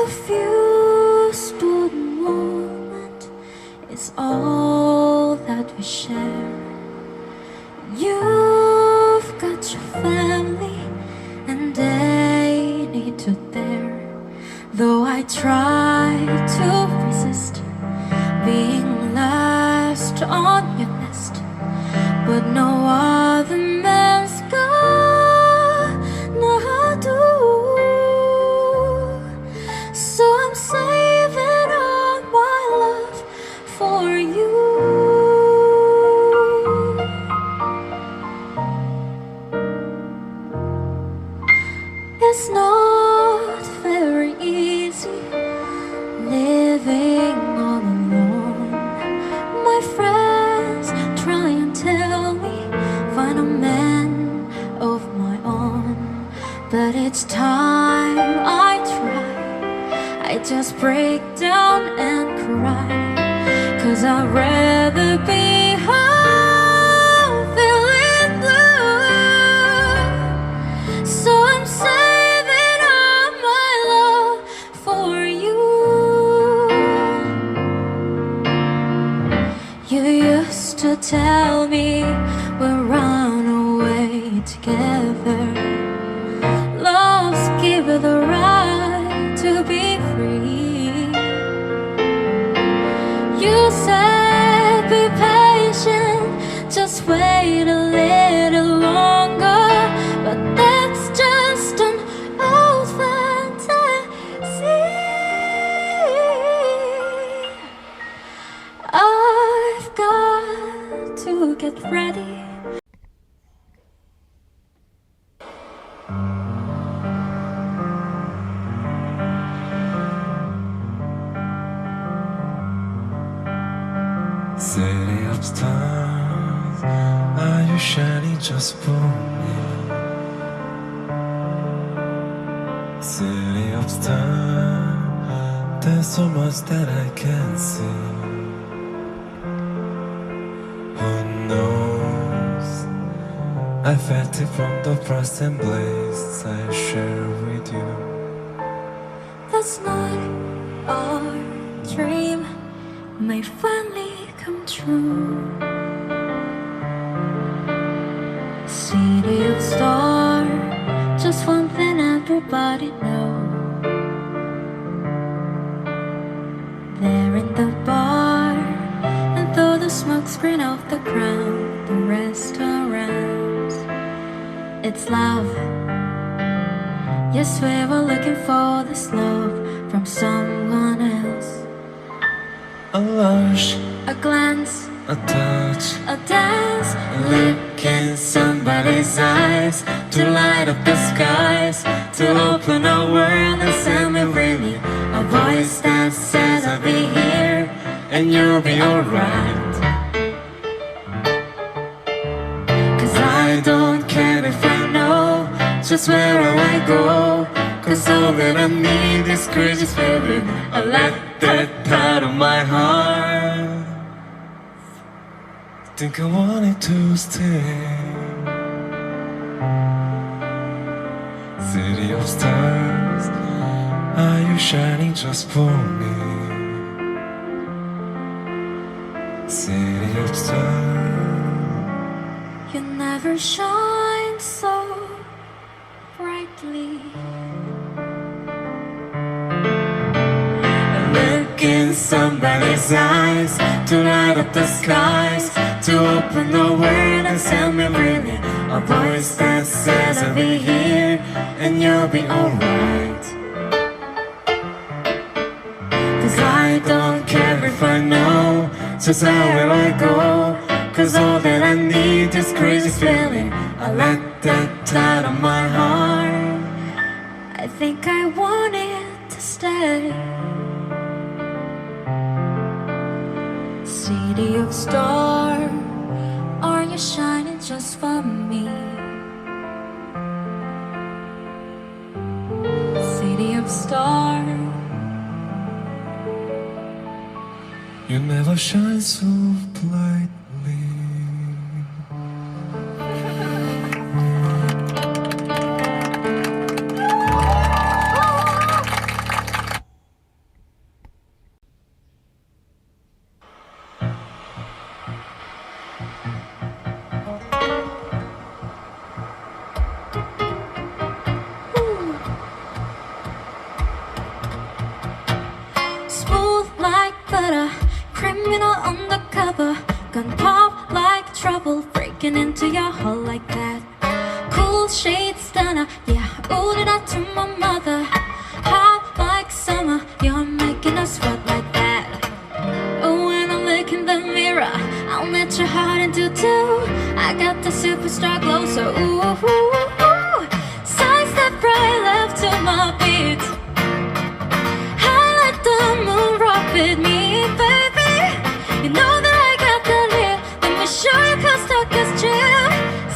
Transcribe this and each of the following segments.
A few stolen moments is all that we share. You've got your family and they need to there. Though I try to resist being last on your list, but no other man's gonna do. So I'm saving all my love for you. It's not very easy living all alone. My friends try and tell me find a man of my own, but each time I try, I just break down and cry, 'cause I'd rather be home feeling blue. So I'm saving all my love for you. You used to tell me we'll run away together. Love's given the right to be free. You said be patient, just wait a little longer, but that's just an old fantasy. I've got to get ready. City of stars, are you shining just for me? City of stars, there's so much that I can't see. Who knows? I felt it from the first embrace I share with you. That's not our dream may finally come true. City of stars, just one thing everybody knows. There in the bar, and though the smoke screen off the ground, the restaurants, it's love. Yes, we were looking for this love from someone else. A lush, A glance, a touch, a dance, a look in somebody's eyes to light up the skies, to open our world and send me really a voice that says I'll be here and you'll be alright. 'Cause I don't care if I know just where I go, 'cause all that I need is crazy feeling. I let that out of my heart. Think I wanted to stay. City of stars, are you shining just for me? City of stars, you never shine so brightly. look in somebody's eyes to light up the skies, to open the world and send me really a voice that says I'll be here and you'll be alright. 'Cause I don't care if I know just how will I go, 'cause all that I need is crazy feeling. I let that out of my heart. I think I wanted to stay. City of stars, are you shining just for me? City of stars, You never shine so brightly. looking into your heart like that. Cool shade stunner, yeah, ordered that to my mother. Hot like summer, you're making us sweat like that. Oh, when I look in the mirror, I'll let your heart into two. I got the superstar glow, so ooh, ooh, ooh, ooh. Sidestep right left to my beat. Highlight the moon, rock with me, baby. You know that I got the lead. Let me show you 'cause talk is chill.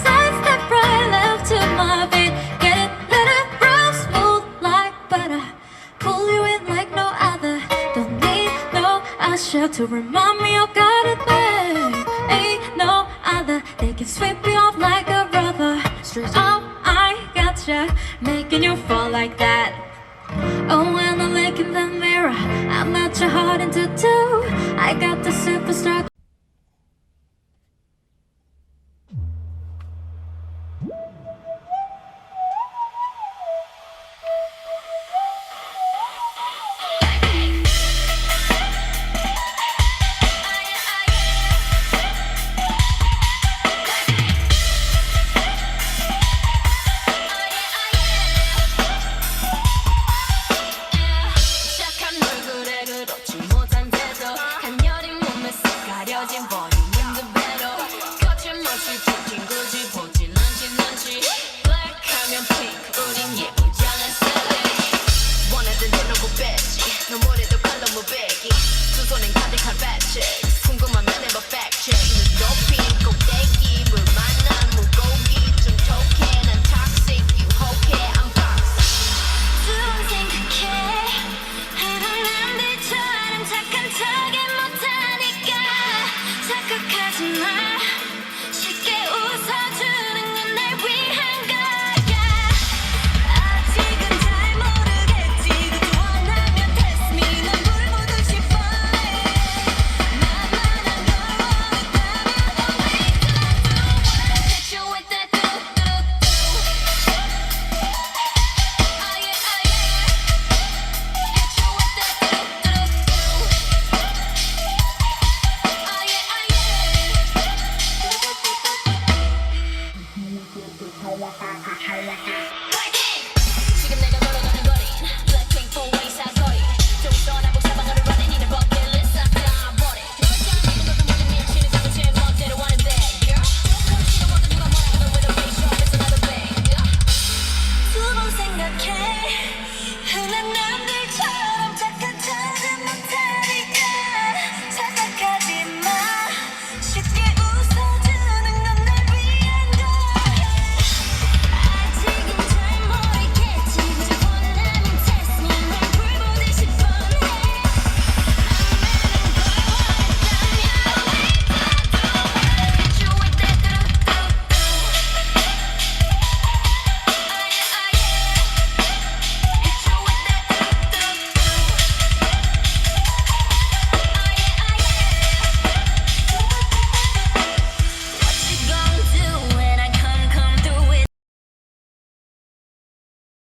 Sidestep right left to my beat. Get it, let it roll, smooth like butter. Pull you in like no other. Don't need no usher to remind me you got it there. Ain't no other. They can sweep you off like a rubber. Straight up, I gotcha, making you fall like that. Oh, when I look in the mirror, I let your heart into two. I got the superstar.